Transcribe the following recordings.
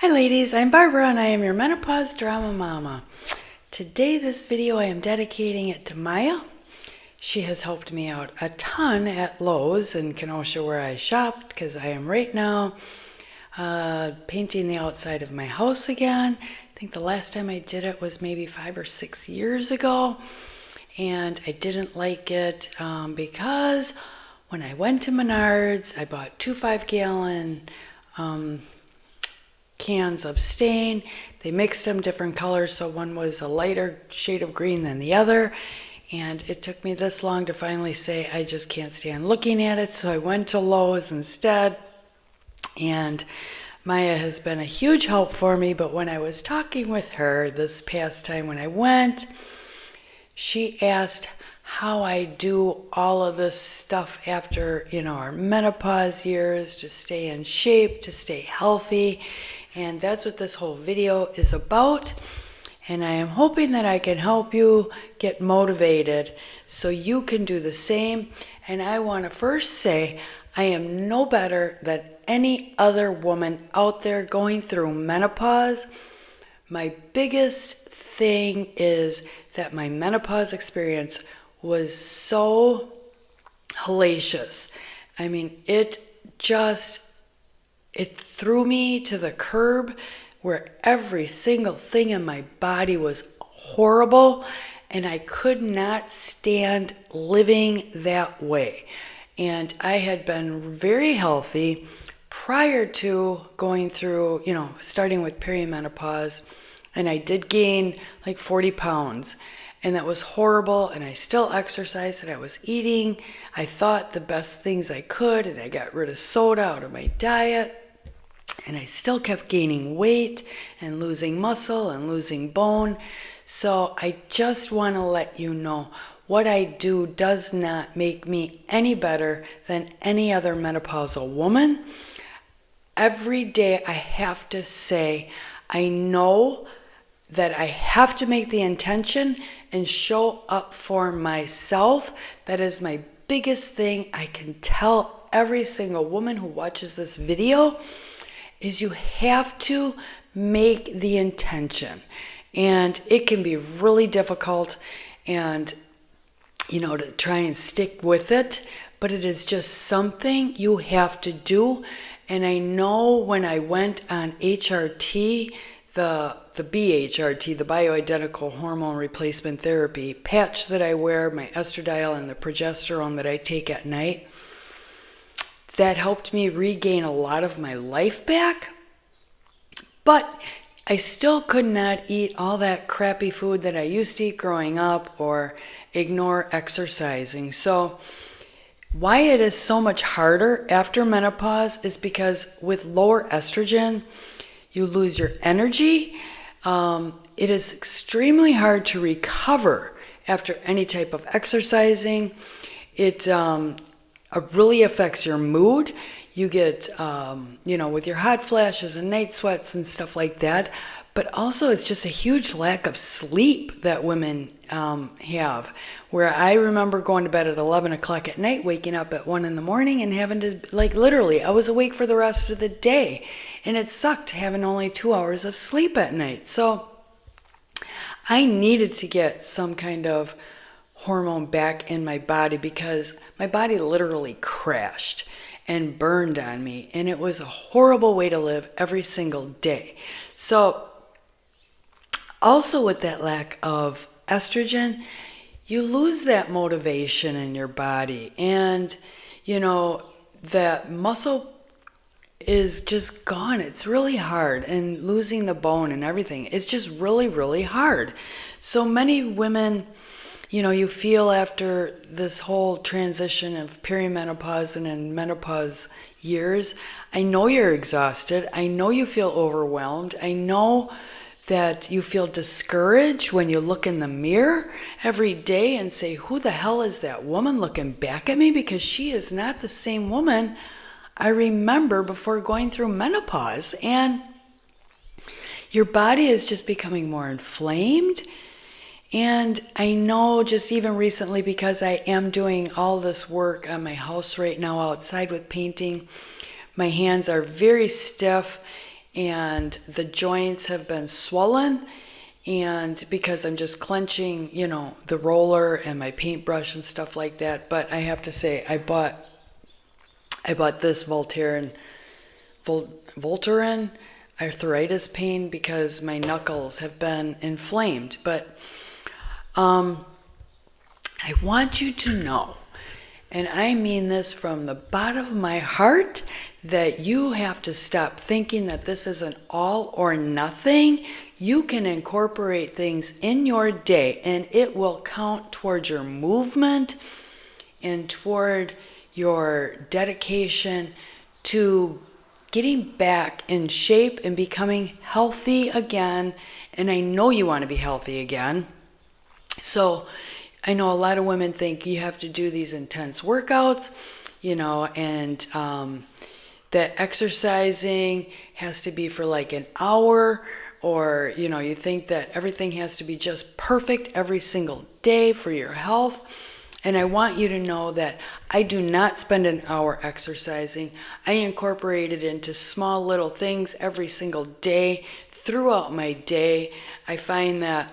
Hi ladies, I'm Barbara and I am your Menopause Drama Mama. Today this video I am dedicating it to Maya. She has helped me out a ton at Lowe's in Kenosha where I shopped because I am right now painting the outside of my house again. I think the last time I did it was maybe 5 or 6 years ago, and I didn't like it because when I went to Menards I bought 2 5-gallon cans of stain. They mixed them different colors, so one was a lighter shade of green than the other, and it took me this long to finally say I just can't stand looking at it, so I went to Lowe's instead. And Maya has been a huge help for me, but when I was talking with her this past time when I went, she asked how I do all of this stuff after, our menopause years to stay in shape, to stay healthy. And that's what this whole video is about. And I am hoping that I can help you get motivated so you can do the same. And I want to first say I am no better than any other woman out there going through menopause. My biggest thing is that my menopause experience was so hellacious. I mean, it threw me to the curb where every single thing in my body was horrible, and I could not stand living that way. And I had been very healthy prior to going through, starting with perimenopause, and I did gain like 40 pounds. And that was horrible, and I still exercised, and I was eating, I thought, the best things I could, and I got rid of soda out of my diet, and I still kept gaining weight and losing muscle and losing bone. So I just want to let you know what I do does not make me any better than any other menopausal woman. Every day I have to say, I know that I have to make the intention and show up for myself. That is my biggest thing. I can tell every single woman who watches this video is you have to make the intention. And it can be really difficult and, to try and stick with it, but it is just something you have to do. And I know when I went on HRT, the BHRT, the bioidentical hormone replacement therapy patch that I wear, my estradiol and the progesterone that I take at night, that helped me regain a lot of my life back. But I still could not eat all that crappy food that I used to eat growing up or ignore exercising. So why it is so much harder after menopause is because with lower estrogen, you lose your energy. It is extremely hard to recover after any type of exercising. It really affects your mood. You get, with your hot flashes and night sweats and stuff like that. But also it's just a huge lack of sleep that women have. Where I remember going to bed at 11 o'clock at night, waking up at 1 in the morning and having to, literally, I was awake for the rest of the day. And it sucked having only 2 hours of sleep at night. So I needed to get some kind of hormone back in my body because my body literally crashed and burned on me. And it was a horrible way to live every single day. So also with that lack of estrogen, you lose that motivation in your body. And, that muscle is just gone. It's really hard, and losing the bone and everything, it's just really, really hard. So many women, you feel after this whole transition of perimenopause and in menopause years, I know you're exhausted. I know you feel overwhelmed. I know that you feel discouraged when you look in the mirror every day and say, who the hell is that woman looking back at me? Because she is not the same woman I remember before going through menopause. And your body is just becoming more inflamed. And I know just even recently, because I am doing all this work on my house right now outside with painting, my hands are very stiff and the joints have been swollen, and because I'm just clenching, the roller and my paintbrush and stuff like that. But I have to say, I bought this Voltaren arthritis pain because my knuckles have been inflamed. But I want you to know, and I mean this from the bottom of my heart, that you have to stop thinking that this is an all or nothing. You can incorporate things in your day and it will count toward your movement and toward your dedication to getting back in shape and becoming healthy again. And I know you want to be healthy again. So I know a lot of women think you have to do these intense workouts, and that exercising has to be for like an hour, or, you think that everything has to be just perfect every single day for your health. And I want you to know that I do not spend an hour exercising. I incorporate it into small little things every single day throughout my day. I find that,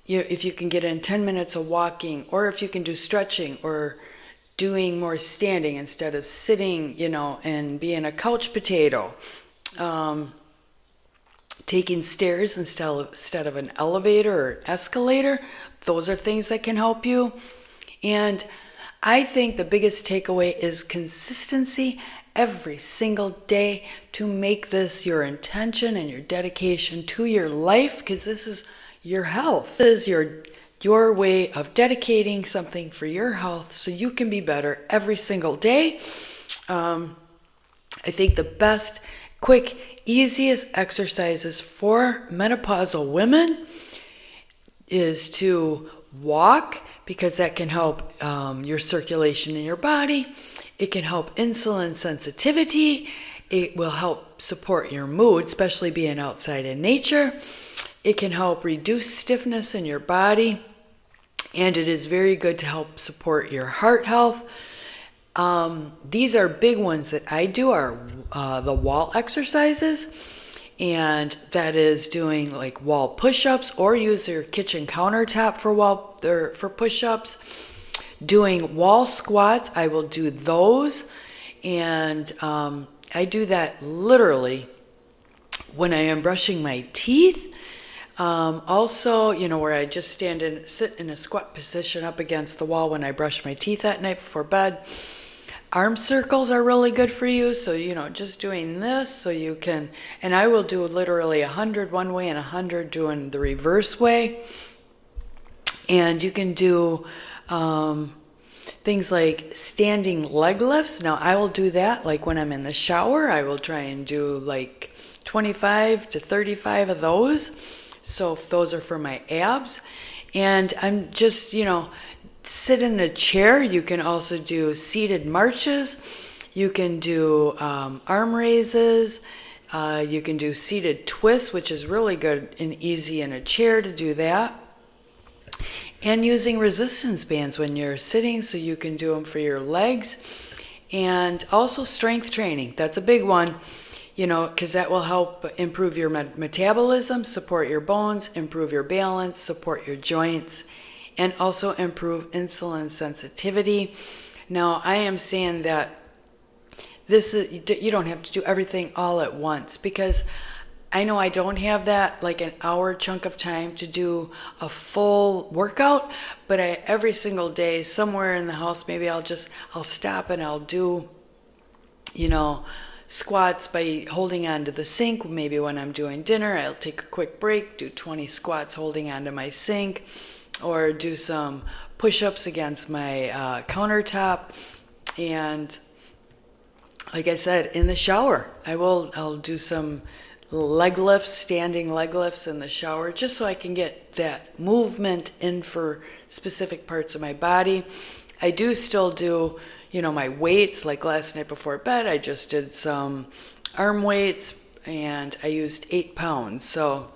if you can get in 10 minutes of walking, or if you can do stretching, or doing more standing instead of sitting, and being a couch potato, taking stairs instead of an elevator or escalator, those are things that can help you. And I think the biggest takeaway is consistency every single day to make this your intention and your dedication to your life, because this is your health. This is your way of dedicating something for your health so you can be better every single day. I think the best, quick, easiest exercises for menopausal women is to walk, because that can help your circulation in your body. It can help insulin sensitivity. It will help support your mood, especially being outside in nature. It can help reduce stiffness in your body. And it is very good to help support your heart health. These are big ones that I do are the wall exercises. And that is doing like wall push-ups, or use your kitchen countertop for push-ups. Doing wall squats, I will do those. And I do that literally when I am brushing my teeth. Also, where I just sit in a squat position up against the wall when I brush my teeth at night before bed. Arm circles are really good for you. So, just doing this so you can, and I will do literally 100 one way and 100 doing the reverse way. And you can do things like standing leg lifts. Now, I will do that like when I'm in the shower. I will try and do like 25 to 35 of those. So if those are for my abs. And I'm just, sit in a chair. You can also do seated marches. You can do arm raises. You can do seated twists, which is really good and easy in a chair to do that. And using resistance bands when you're sitting, so you can do them for your legs. And also strength training. That's a big one, because that will help improve your metabolism, support your bones, improve your balance, support your joints, and also improve insulin sensitivity. Now, I am saying that you don't have to do everything all at once, because I know I don't have that like an hour chunk of time to do a full workout, but every single day somewhere in the house, maybe I'll stop and I'll do, squats by holding onto the sink. Maybe when I'm doing dinner, I'll take a quick break, do 20 squats holding onto my sink, or do some push-ups against my countertop. And like I said, in the shower, I'll do some leg lifts, standing leg lifts in the shower, just so I can get that movement in for specific parts of my body. I do still do, my weights. Like last night before bed, I just did some arm weights, and I used 8 pounds. So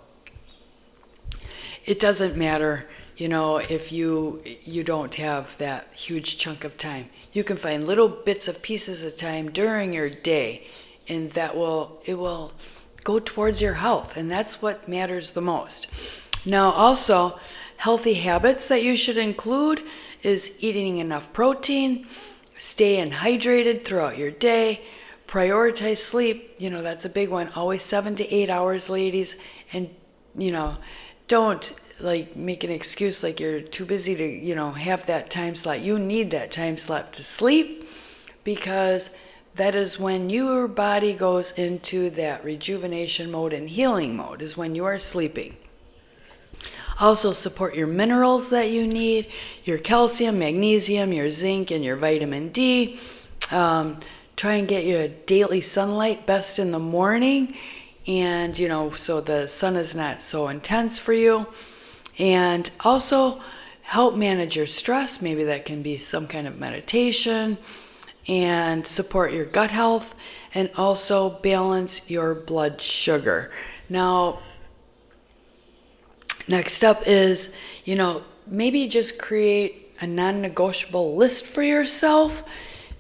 it doesn't matter, if you don't have that huge chunk of time. You can find little bits of pieces of time during your day and it will go towards your health, and that's what matters the most. Now, also, healthy habits that you should include is eating enough protein, staying hydrated throughout your day, prioritize sleep. That's a big one. Always 7 to 8 hours, ladies. And, don't like make an excuse like you're too busy to, have that time slot. You need that time slot to sleep, because that is when your body goes into that rejuvenation mode and healing mode, is when you are sleeping. Also, support your minerals that you need, your calcium, magnesium, your zinc, and your vitamin D. Try and get your daily sunlight, best in the morning, and so the sun is not so intense for you. And also help manage your stress. Maybe that can be some kind of meditation, and support your gut health, and also balance your blood sugar. Now, next up is, maybe just create a non-negotiable list for yourself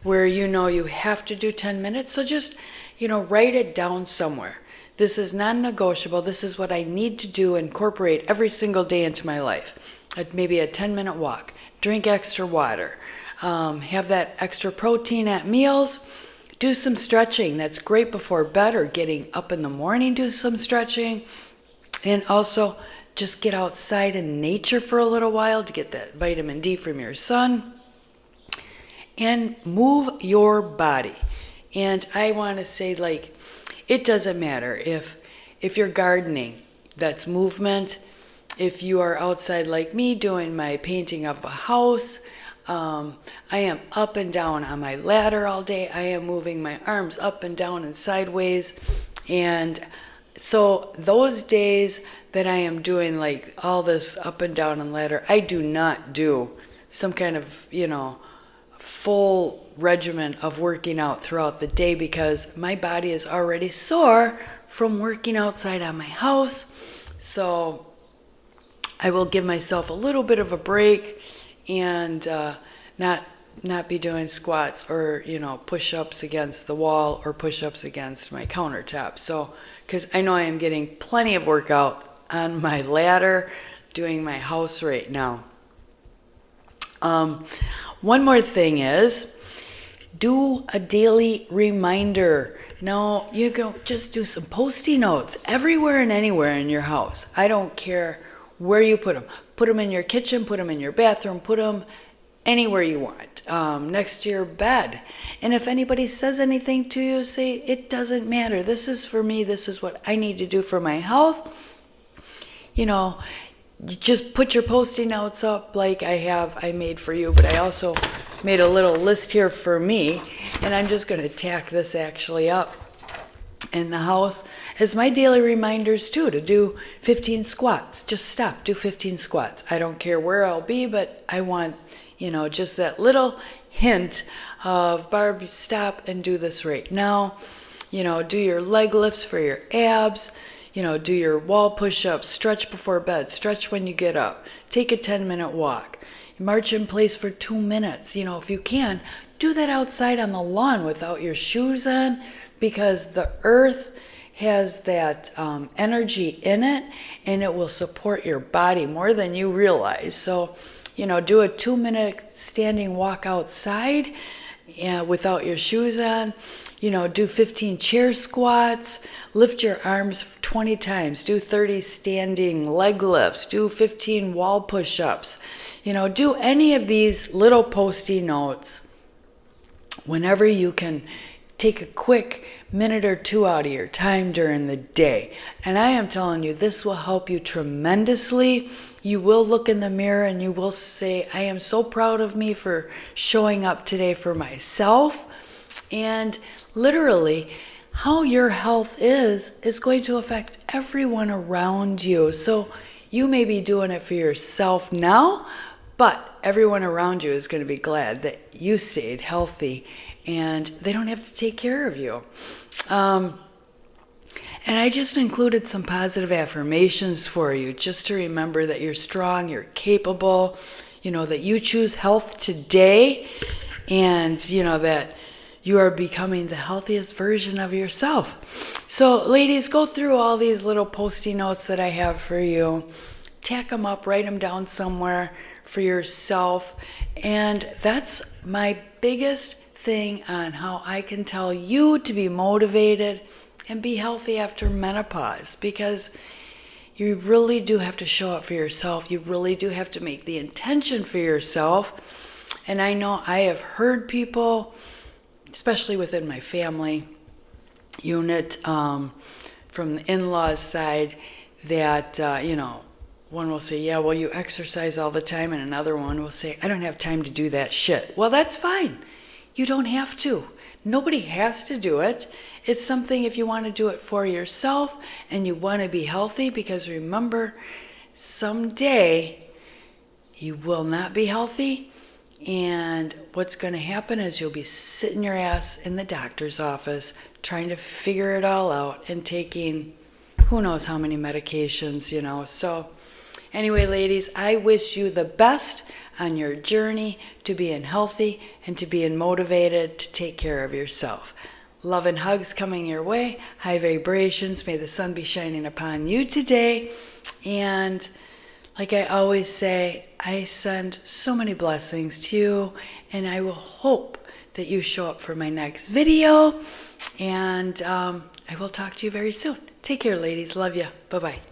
where you have to do 10 minutes. So just, write it down somewhere. This is non-negotiable. This is what I need to do, incorporate every single day into my life. Maybe a 10-minute walk, drink extra water, have that extra protein at meals, do some stretching. That's great before bed or getting up in the morning, do some stretching. And also just get outside in nature for a little while to get that vitamin D from your sun. And move your body. And I want to say, it doesn't matter if you're gardening, that's movement. If you are outside like me doing my painting of a house, I am up and down on my ladder all day. I am moving my arms up and down and sideways. And so those days that I am doing all this up and down on ladder, I do not do some kind of, full regimen of working out throughout the day, because my body is already sore from working outside on my house. So I will give myself a little bit of a break and not be doing squats or push-ups against the wall or push-ups against my countertop. So because I know I am getting plenty of workout on my ladder doing my house right now. One more thing is, do a daily reminder. Now, you can just do some Post-it notes everywhere and anywhere in your house. I don't care where you put them. Put them in your kitchen, put them in your bathroom, put them anywhere you want, next to your bed. And if anybody says anything to you, say, it doesn't matter. This is for me. This is what I need to do for my health. You just put your Post-it notes up like I made for you, but I also made a little list here for me, and I'm just going to tack this actually up in the house as my daily reminders too, to do 15 squats. Just stop, do 15 squats. I don't care where I'll be, but I want, just that little hint of, Barb, stop and do this right now. Do your leg lifts for your abs. Do your wall push-ups, stretch before bed, stretch when you get up, take a 10-minute walk, march in place for 2 minutes. If you can, do that outside on the lawn without your shoes on, because the earth has that energy in it, and it will support your body more than you realize. So, do a 2-minute standing walk outside without your shoes on. Do 15 chair squats, lift your arms 20 times, do 30 standing leg lifts, do 15 wall push-ups. Do any of these little Post-it notes whenever you can. Take a quick minute or two out of your time during the day. And I am telling you, this will help you tremendously. You will look in the mirror and you will say, I am so proud of me for showing up today for myself. And literally, how your health is going to affect everyone around you. So you may be doing it for yourself now, but everyone around you is going to be glad that you stayed healthy and they don't have to take care of you. And I just included some positive affirmations for you, just to remember that you're strong, you're capable, that you choose health today, and that you are becoming the healthiest version of yourself. So ladies, go through all these little post-it notes that I have for you. Tack them up, write them down somewhere for yourself. And that's my biggest thing on how I can tell you to be motivated and be healthy after menopause, because you really do have to show up for yourself. You really do have to make the intention for yourself. And I know I have heard people, especially within my family unit, from the in-laws side, that, one will say, yeah, well, you exercise all the time, and another one will say, I don't have time to do that shit. Well, that's fine. You don't have to. Nobody has to do it. It's something if you want to do it for yourself and you want to be healthy, because remember, someday you will not be healthy, and what's going to happen is you'll be sitting your ass in the doctor's office trying to figure it all out and taking who knows how many medications, So anyway, ladies, I wish you the best on your journey to being healthy and to being motivated to take care of yourself. Love and hugs coming your way. High vibrations. May the sun be shining upon you today. And like I always say, I send so many blessings to you, and I will hope that you show up for my next video. And I will talk to you very soon. Take care, ladies. Love you. Bye-bye.